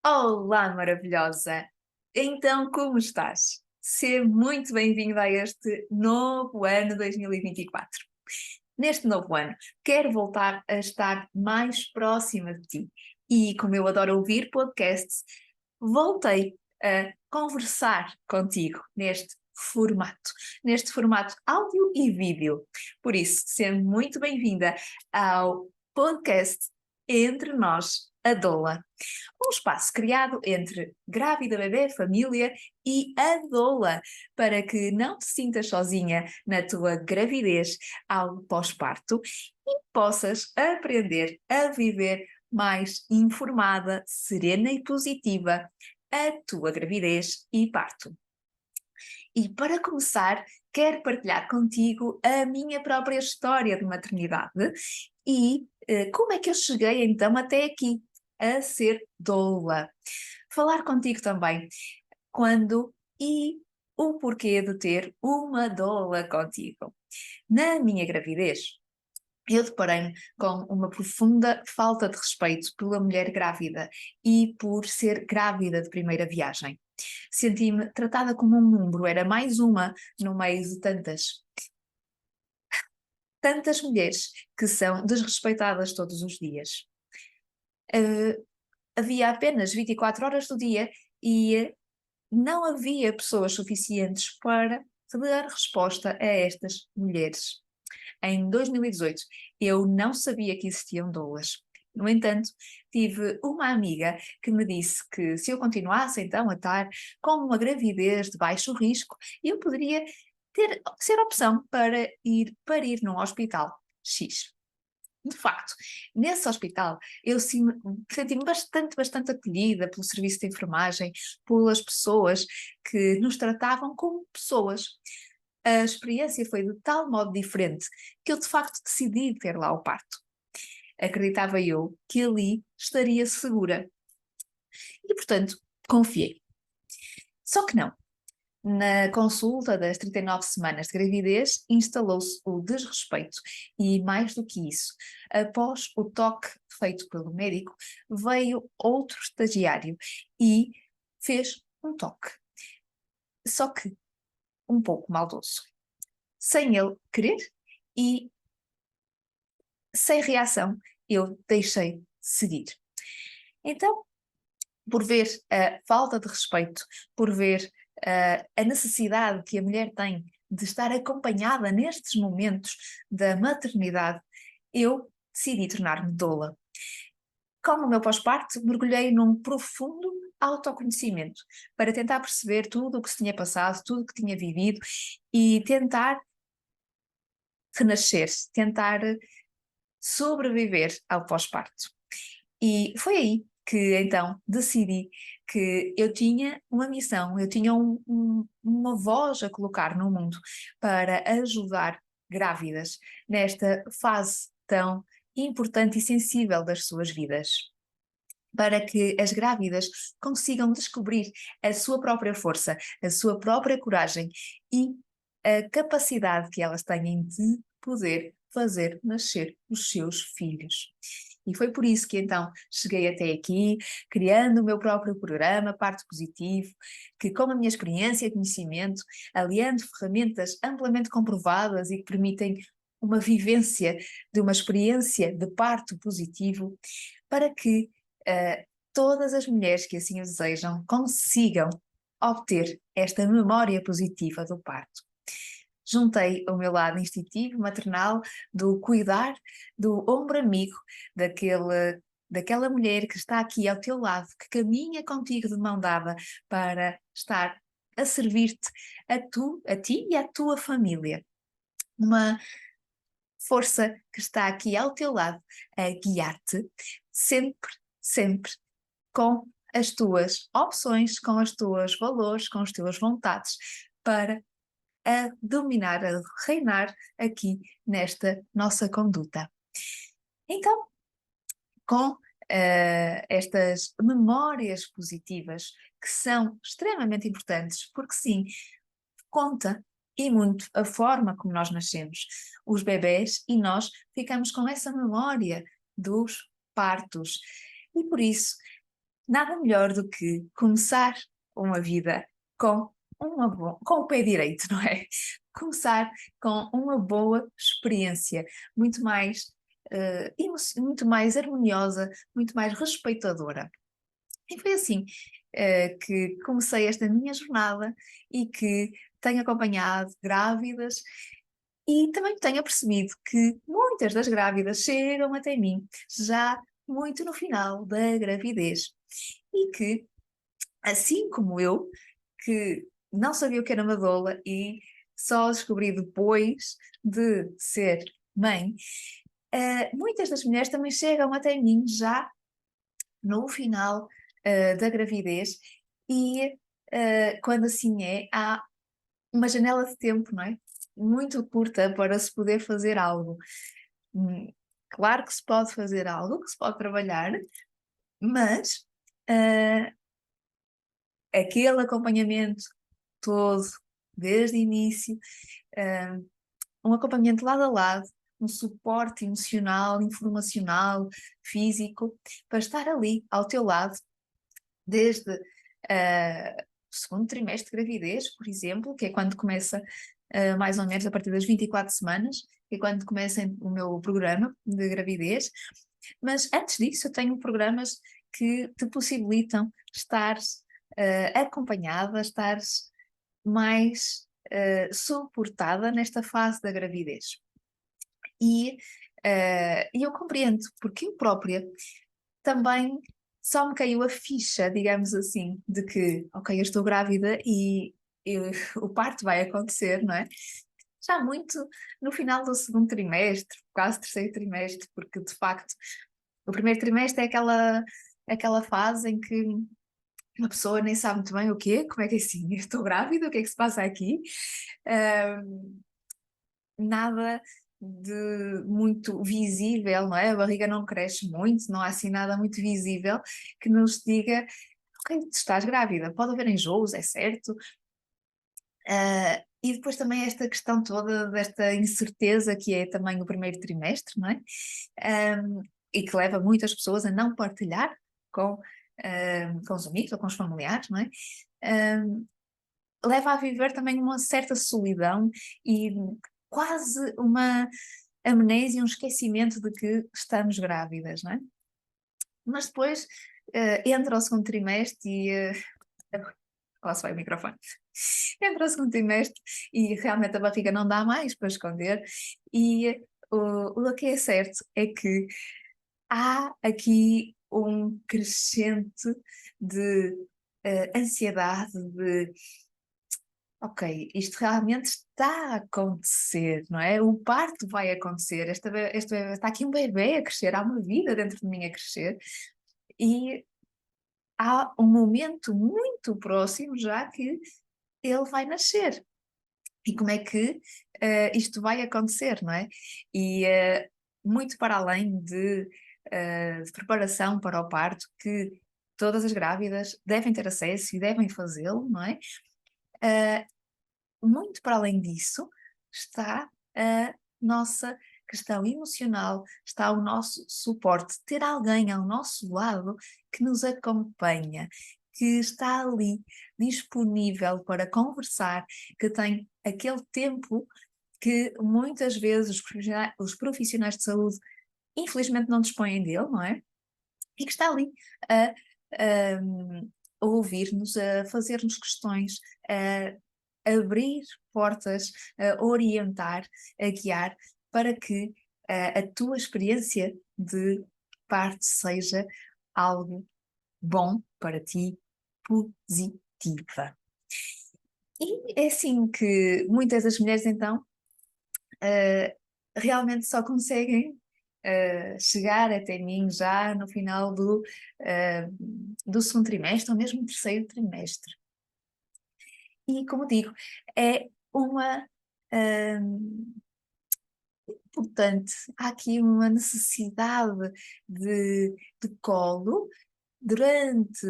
Olá, maravilhosa! Então, como estás? Seja muito bem-vinda a este novo ano 2024. Neste novo ano, quero voltar a estar mais próxima de ti. E como eu adoro ouvir podcasts, voltei a conversar contigo neste formato áudio e vídeo. Por isso, seja muito bem-vinda ao podcast Entre Nós, a Doula. Um espaço criado entre grávida, bebê, família e a doula, para que não te sintas sozinha na tua gravidez ao pós-parto e possas aprender a viver mais informada, serena e positiva a tua gravidez e parto. E para começar, quero partilhar contigo a minha própria história de maternidade e como é que eu cheguei então até aqui, a ser doula. Falar contigo também quando e o porquê de ter uma doula contigo. Na minha gravidez, eu deparei-me com uma profunda falta de respeito pela mulher grávida e por ser grávida de primeira viagem. Senti-me tratada como um número, era mais uma no meio de tantas mulheres que são desrespeitadas todos os dias. Uh, Havia apenas 24 horas do dia e não havia pessoas suficientes para dar resposta a estas mulheres. Em 2018, eu não sabia que existiam doulas. No entanto, tive uma amiga que me disse que se eu continuasse então a estar com uma gravidez de baixo risco, eu poderia ser opção para ir parir num hospital X. De facto, nesse hospital eu senti-me bastante acolhida pelo serviço de enfermagem, pelas pessoas que nos tratavam como pessoas. A experiência foi de tal modo diferente que eu de facto decidi ter lá o parto. Acreditava eu que ali estaria segura e, portanto, confiei. Só que não. Na consulta das 39 semanas de gravidez, instalou-se o desrespeito e, mais do que isso, após o toque feito pelo médico, veio outro estagiário e fez um toque, só que um pouco maldoso, sem ele querer e sem reação, eu deixei seguir. Então, por ver a falta de respeito, por ver a necessidade que a mulher tem de estar acompanhada nestes momentos da maternidade, eu decidi tornar-me doula. Com o meu pós-parto, mergulhei num profundo autoconhecimento para tentar perceber tudo o que se tinha passado, tudo o que tinha vivido e tentar renascer, tentar sobreviver ao pós-parto. E foi aí que então decidi que eu tinha uma missão, eu tinha uma voz a colocar no mundo para ajudar grávidas nesta fase tão importante e sensível das suas vidas. Para que as grávidas consigam descobrir a sua própria força, a sua própria coragem e a capacidade que elas têm de poder fazer nascer os seus filhos. E foi por isso que então cheguei até aqui, criando o meu próprio programa Parto Positivo, que com a minha experiência e conhecimento, aliando ferramentas amplamente comprovadas e que permitem uma vivência de uma experiência de parto positivo, para que todas as mulheres que assim o desejam consigam obter esta memória positiva do parto. Juntei o meu lado instintivo, maternal, do cuidar, do ombro amigo, daquela mulher que está aqui ao teu lado, que caminha contigo de mão dada para estar a servir-te, a ti e à tua família. Uma força que está aqui ao teu lado a guiar-te, sempre, sempre com as tuas opções, com os teus valores, com as tuas vontades, para a dominar, a reinar aqui nesta nossa conduta. Então, com estas memórias positivas, que são extremamente importantes, porque sim, conta e muito a forma como nós nascemos. Os bebés e nós ficamos com essa memória dos partos. E por isso nada melhor do que começar uma vida com com o pé direito, não é? Começar com uma boa experiência, muito mais, muito mais harmoniosa, muito mais respeitadora. E foi assim, que comecei esta minha jornada e que tenho acompanhado grávidas e também tenho apercebido que muitas das grávidas chegam até mim já muito no final da gravidez e que, assim como eu, que não sabia o que era uma doula e só descobri depois de ser mãe, muitas das mulheres também chegam até mim já no final, da gravidez e, quando assim é, há uma janela de tempo, não é? Muito curta para se poder fazer algo. Hum, Claro que se pode fazer algo, que se pode trabalhar, mas, ah, aquele acompanhamento todo, desde o início, ah, um acompanhamento lado a lado, um suporte emocional, informacional, físico, para estar ali ao teu lado, desde o segundo trimestre de gravidez, por exemplo, que é quando começa, mais ou menos a partir das 24 semanas, que é quando começa o meu programa de gravidez. Mas antes disso, eu tenho programas que te possibilitam estar acompanhada, estar mais suportada nesta fase da gravidez. E eu compreendo, porque eu própria também só me caiu a ficha, digamos assim, de que, ok, eu estou grávida e o parto vai acontecer, não é? Já muito no final do segundo trimestre, quase terceiro trimestre, porque de facto o primeiro trimestre é aquela fase em que uma pessoa nem sabe muito bem o quê, como é que é assim, eu estou grávida, o que é que se passa aqui? Ahm, Nada de muito visível, não é? A barriga não cresce muito, não há assim nada muito visível que nos diga, ok, tu estás grávida, pode haver enjoos, é certo. E depois também esta questão toda desta incerteza que é também o primeiro trimestre, não é? E que leva muitas pessoas a não partilhar com os amigos ou com os familiares, não é? Ahm, Leva a viver também uma certa solidão e quase uma amnésia, um esquecimento de que estamos grávidas, não é? Mas depois entra o segundo trimestre e. Lá se vai o microfone. Entra o segundo trimestre e realmente a barriga não dá mais para esconder, e o que é certo é que há aqui um crescente de ansiedade, de ok, isto realmente está a acontecer, não é? O parto vai acontecer, está aqui um bebê a crescer, há uma vida dentro de mim a crescer, e há um momento muito próximo já que ele vai nascer. E como é que isto vai acontecer, não é? E muito para além de preparação para o parto, que todas as grávidas devem ter acesso e devem fazê-lo, não é? Eh, Muito para além disso está a nossa questão emocional, está o nosso suporte, ter alguém ao nosso lado que nos acompanha, que está ali disponível para conversar, que tem aquele tempo que muitas vezes os profissionais de saúde infelizmente não dispõem dele, não é? E que está ali a, a ouvir-nos, a fazer-nos questões, a abrir portas, a orientar, a guiar, para que a tua experiência de parto seja algo bom para ti, positiva. E é assim que muitas das mulheres então uh, realmente só conseguem chegar até mim já no final do segundo trimestre ou mesmo terceiro trimestre. E como digo, é uma. hum, Portanto, há aqui uma necessidade de colo durante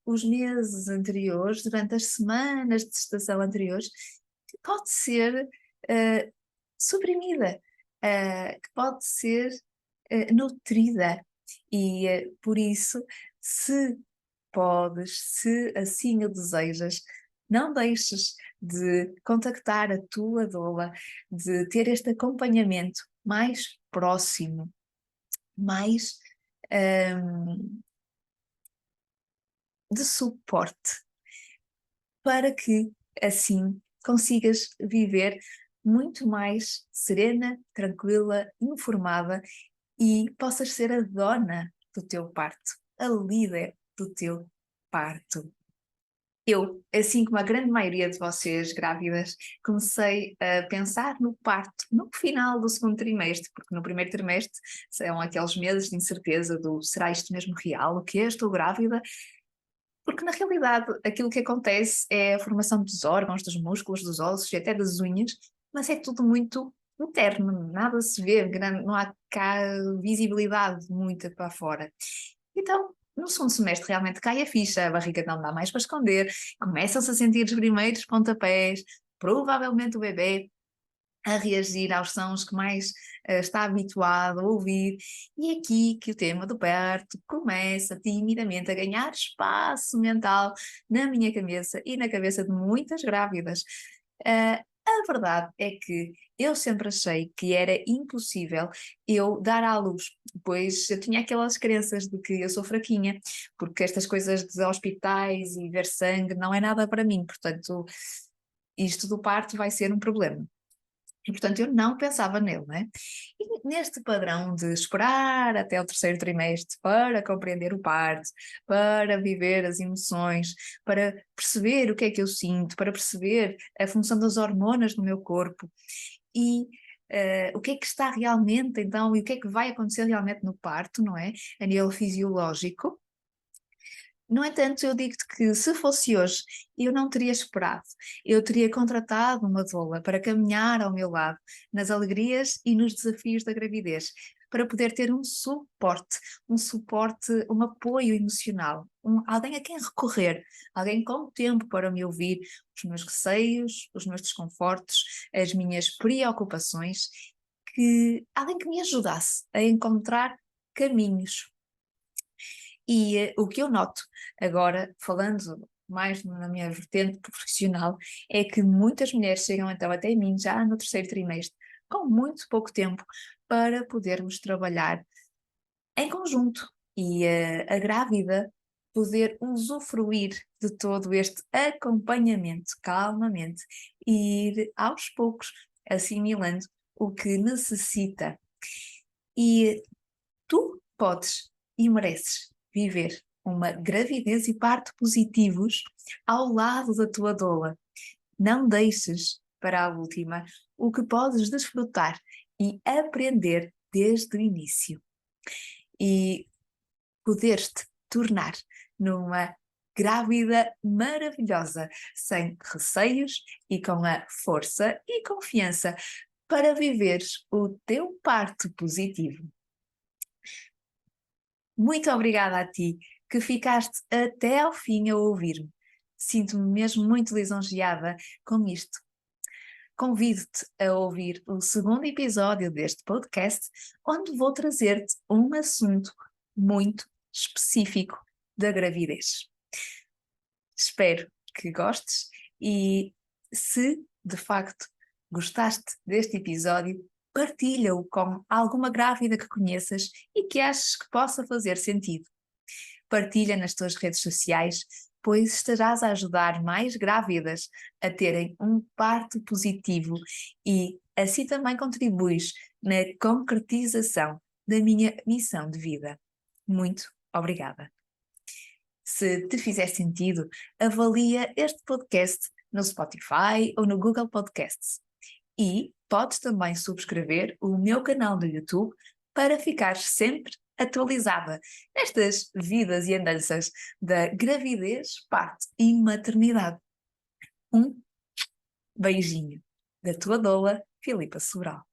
os meses anteriores, durante as semanas de gestação anteriores, que pode ser suprimida, que pode ser nutrida. E por isso, se podes, se assim o desejas, não deixes de contactar a tua doula, de ter este acompanhamento mais próximo, mais de suporte, para que assim consigas viver muito mais serena, tranquila, informada e possas ser a dona do teu parto, a líder do teu parto. Eu, assim como a grande maioria de vocês grávidas, comecei a pensar no parto no final do segundo trimestre, porque no primeiro trimestre são aqueles meses de incerteza do será isto mesmo real, o que é, estou grávida? Porque na realidade aquilo que acontece é a formação dos órgãos, dos músculos, dos ossos e até das unhas, mas é tudo muito interno, nada se vê, não há cá visibilidade muita para fora. Então, no segundo semestre realmente cai a ficha, a barriga não dá mais para esconder, começam-se a sentir os primeiros pontapés, provavelmente o bebê a reagir aos sons que mais está habituado a ouvir, e é aqui que o tema do parto começa timidamente a ganhar espaço mental na minha cabeça e na cabeça de muitas grávidas. A verdade é que eu sempre achei que era impossível eu dar à luz, pois eu tinha aquelas crenças de que eu sou fraquinha, porque estas coisas de hospitais e ver sangue não é nada para mim, portanto, isto do parto vai ser um problema. E, portanto, eu não pensava nele, né? E neste padrão de esperar até o terceiro trimestre para compreender o parto, para viver as emoções, para perceber o que é que eu sinto, para perceber a função das hormonas no meu corpo e o que é que está realmente, então, e o que é que vai acontecer realmente no parto, não é? A nível fisiológico. No entanto, eu digo-te que se fosse hoje, eu não teria esperado. Eu teria contratado uma doula para caminhar ao meu lado nas alegrias e nos desafios da gravidez, para poder ter um suporte, um apoio emocional, alguém a quem recorrer, alguém com tempo para me ouvir os meus receios, os meus desconfortos, as minhas preocupações, alguém que me ajudasse a encontrar caminhos. E o que eu noto agora, falando mais na minha vertente profissional, é que muitas mulheres chegam então até mim já no terceiro trimestre, com muito pouco tempo, para podermos trabalhar em conjunto e a grávida poder usufruir de todo este acompanhamento calmamente e ir aos poucos assimilando o que necessita. E tu podes e mereces viver uma gravidez e parto positivos ao lado da tua doula. Não deixes para a última o que podes desfrutar e aprender desde o início. E poderes-te tornar numa grávida maravilhosa, sem receios e com a força e confiança para viveres o teu parto positivo. Muito obrigada a ti que ficaste até ao fim a ouvir-me. Sinto-me mesmo muito lisonjeada com isto. Convido-te a ouvir o segundo episódio deste podcast, onde vou trazer-te um assunto muito específico da gravidez. Espero que gostes e, se de facto gostaste deste episódio, partilha-o com alguma grávida que conheças e que aches que possa fazer sentido. Partilha nas tuas redes sociais, pois estarás a ajudar mais grávidas a terem um parto positivo e assim também contribuis na concretização da minha missão de vida. Muito obrigada. Se te fizer sentido, avalia este podcast no Spotify ou no Google Podcasts. E podes também subscrever o meu canal do YouTube para ficar sempre atualizada nestas vidas e andanças da gravidez, parto e maternidade. Um beijinho da tua doula, Filipa Sobral.